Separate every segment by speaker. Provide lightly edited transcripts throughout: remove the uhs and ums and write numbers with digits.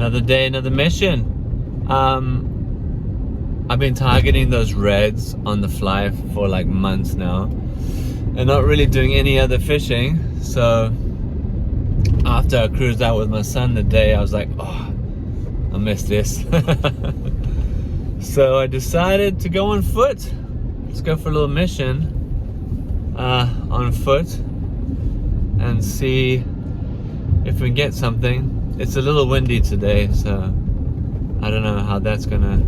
Speaker 1: Another day, another mission. I've been targeting those reds on the fly for like months now and not really doing any other fishing. So after I cruised out with my son today, I was like, oh, I missed this. So I decided to go on foot. Let's go for a little mission on foot and see if we can get something. It's a little windy today, so I don't know how that's gonna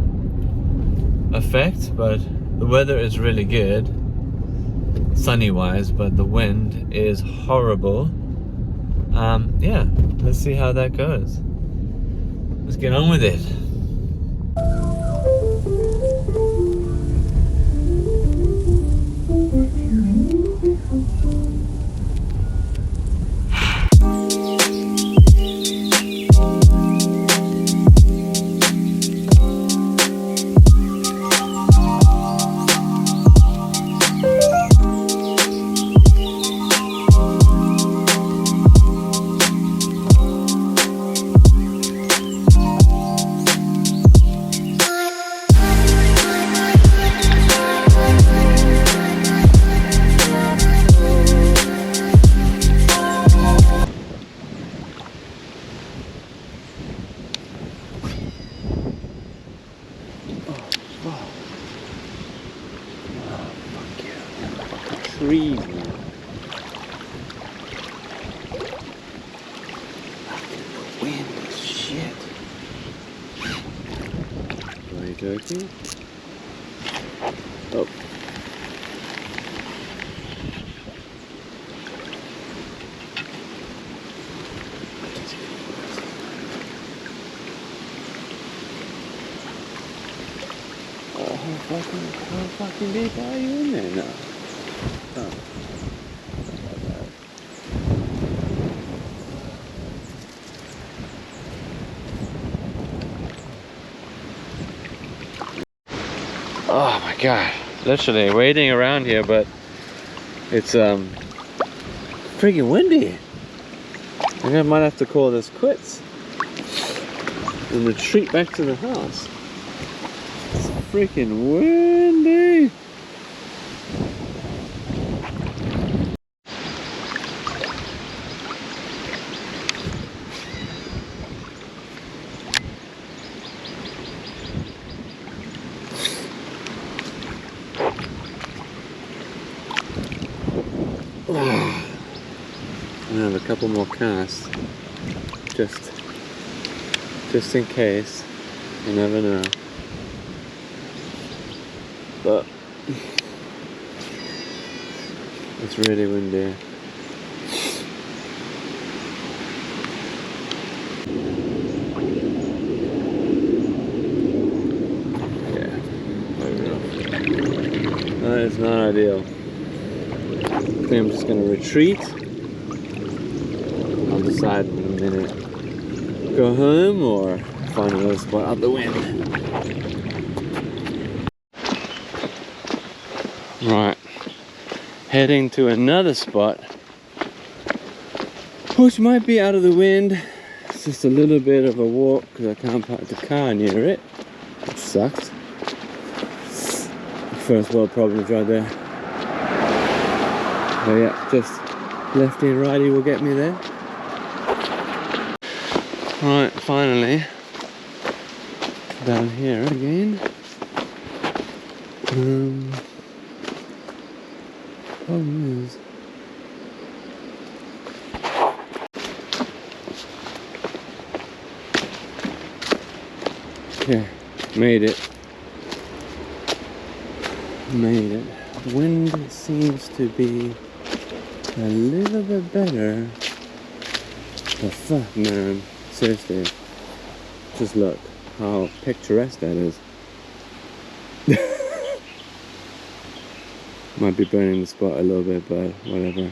Speaker 1: affect, but the weather is really good sunny wise, but the wind is horrible. Yeah, let's see how that goes. Let's get on with it. Trees, man. Wind is shit. Are you joking? Oh. How fucking deep are you in there now? Oh. Oh my god, literally waiting around here, but it's freaking windy. I think I might have to call this quits and retreat back to the house. It's freaking windy. I have a couple more casts, just in case. You never know. But it's really windy. Yeah, very rough. That is not ideal. I think I'm just going to retreat. I'll decide in a minute. Go home or find another spot out the wind. Right. Heading to another spot, which might be out of the wind. It's just a little bit of a walk because I can't park the car near it, which sucks. First world problems right there. But yeah, just lefty and righty will get me there. Right, finally down here again. Problem is, okay, made it. Wind seems to be a little bit better. But fuck, man, seriously, just look how picturesque that is. Might be burning the spot a little bit, but whatever.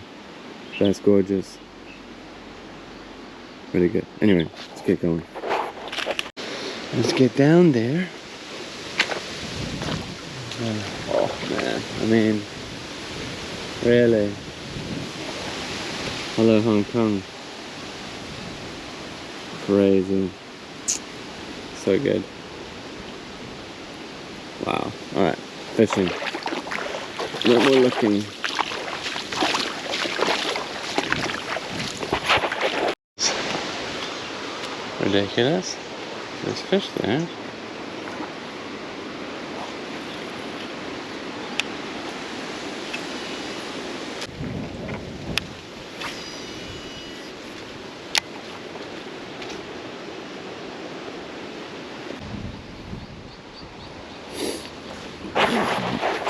Speaker 1: That's gorgeous. Really good. Anyway, let's get going. Let's get down there. Oh man, I mean, really. Hello, Hong Kong. Crazy. so good. Wow. Alright, fishing. No more looking. Ridiculous. There's fish there.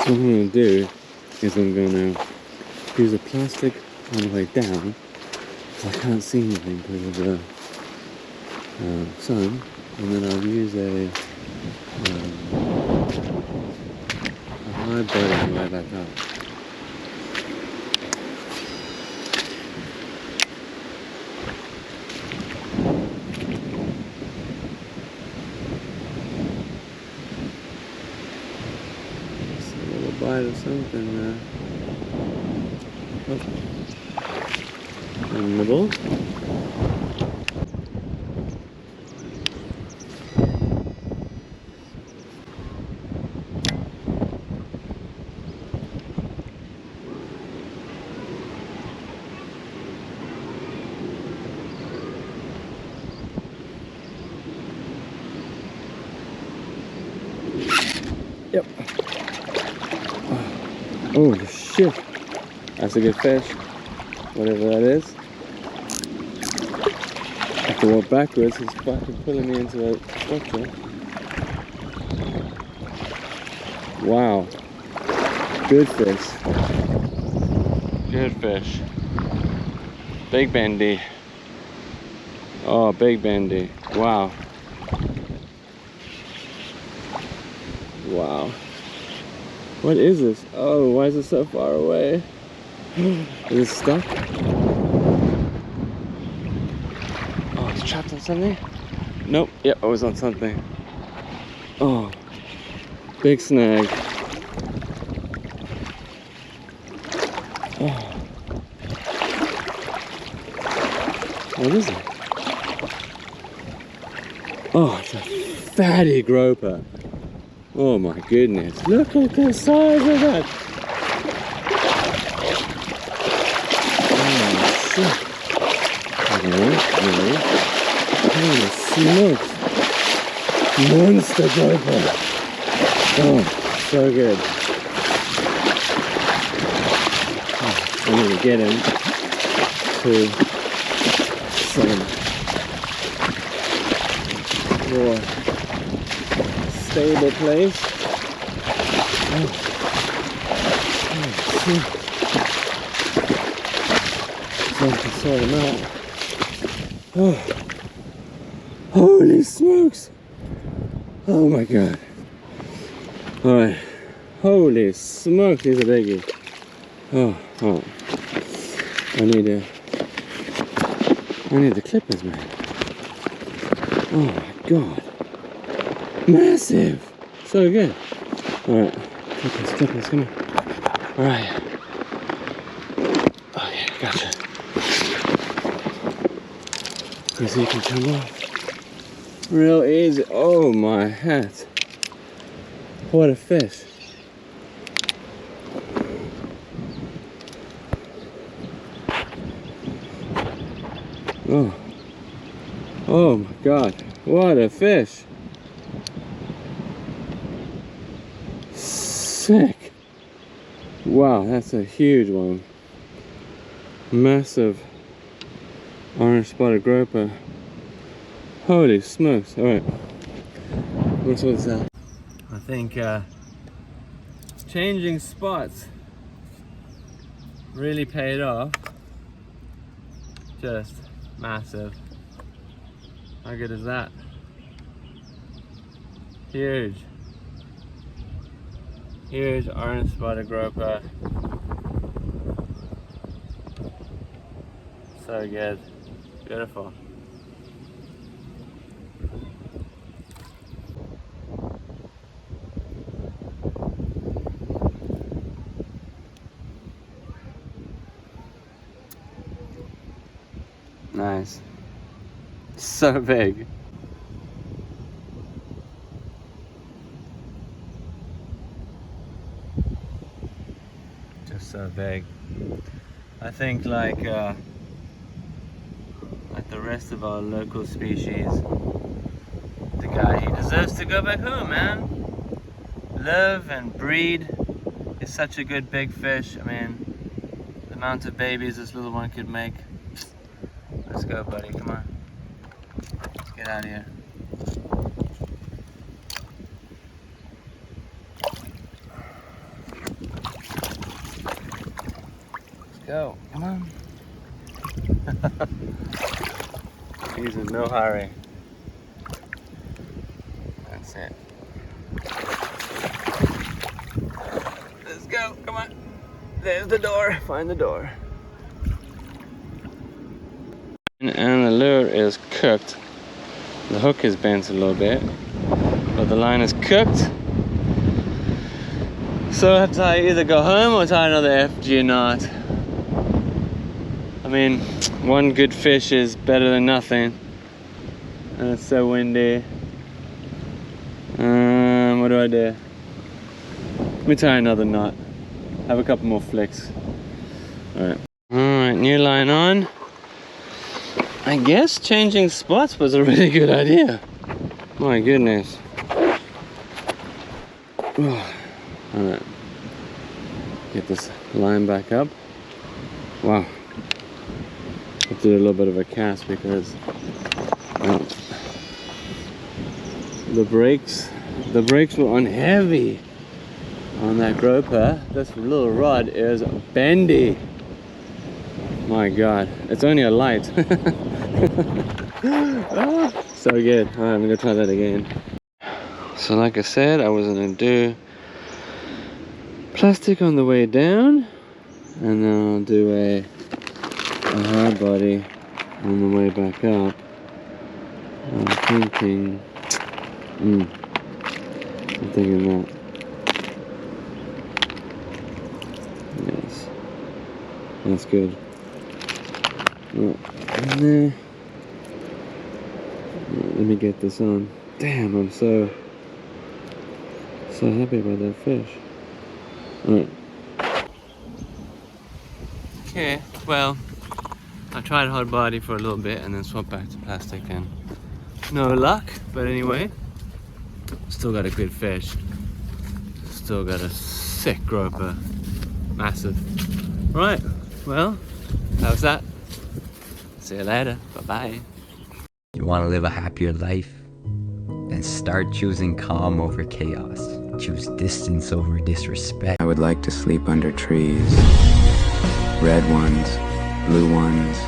Speaker 1: So what I'm going to do is I'm going to use a plastic on the way down, because I can't see anything because of the sun, and then I'll use a high boat on the way back up. Bite or something there. Oh. And nibble. Yep. Oh shit, that's a good fish, whatever that is. I have to walk backwards, it's fucking pulling me into a structure. Wow, good fish. Good fish. Big bendy. Oh, big bendy. Wow. Wow. What is this? Oh, why is it so far away? Is it stuck? Oh, it's trapped on something? Nope. Yep, I was on something. Oh, big snag. Oh. What is it? Oh, it's a fatty groper. Oh my goodness, look at the size of that! Oh shit! Really? Holy smokes! Monster groper! Oh, so good. Oh, I need to get him to some more stable place. Oh, shit. So I can sort him out. Oh, holy smokes! Oh my god! All right, holy smokes, he's a biggie. Oh, I need the clippers, man. Oh my god. Massive! So good. Alright. Clippers, come on. Alright. Oh yeah, gotcha. Because he can come off. Real easy. Oh my hat. What a fish. Oh. Oh my god. What a fish. Sick. Wow, that's a huge one. Massive orange spotted groper. Holy smokes. Alright. Let's sort this out. I think changing spots really paid off. Just massive. How good is that? Huge. Huge orange spotted groper. So good. Beautiful. Nice. So big. so big. I think like the rest of our local species, the guy, he deserves to go back home, man. Live and breed. Is such a good big fish. I mean, the amount of babies this little one could make. Let's go, buddy. Come on. Let's get out of here. Let's go. Come on. He's in no hurry. That's it. Let's go. Come on. There's the door. Find the door. And the lure is cooked. The hook is bent a little bit, but the line is cooked. So I have to either go home or tie another FG knot. I mean, one good fish is better than nothing. And it's so windy. What do I do? Let me tie another knot. Have a couple more flicks. Alright. Alright, new line on. I guess changing spots was a really good idea. My goodness. Alright. Get this line back up. Wow. I did a little bit of a cast because the brakes were on heavy on that groper. This little rod is bendy. My god, it's only a light. So good. Alright, I'm gonna try that again. So like I said, I was gonna do plastic on the way down, and then I'll do a hard body on the way back up. I'm thinking that. Yes, that's good. In there. Let me get this on. Damn, I'm so happy about that fish. Alright. Okay, well, I tried hard body for a little bit and then swapped back to plastic and no luck. But anyway, still got a good fish. Still got a sick groper. Massive. Right, well, that was that. See you later. Bye-bye.
Speaker 2: You want to live a happier life? Then start choosing calm over chaos. Choose distance over disrespect.
Speaker 3: I would like to sleep under trees. Red ones, blue ones,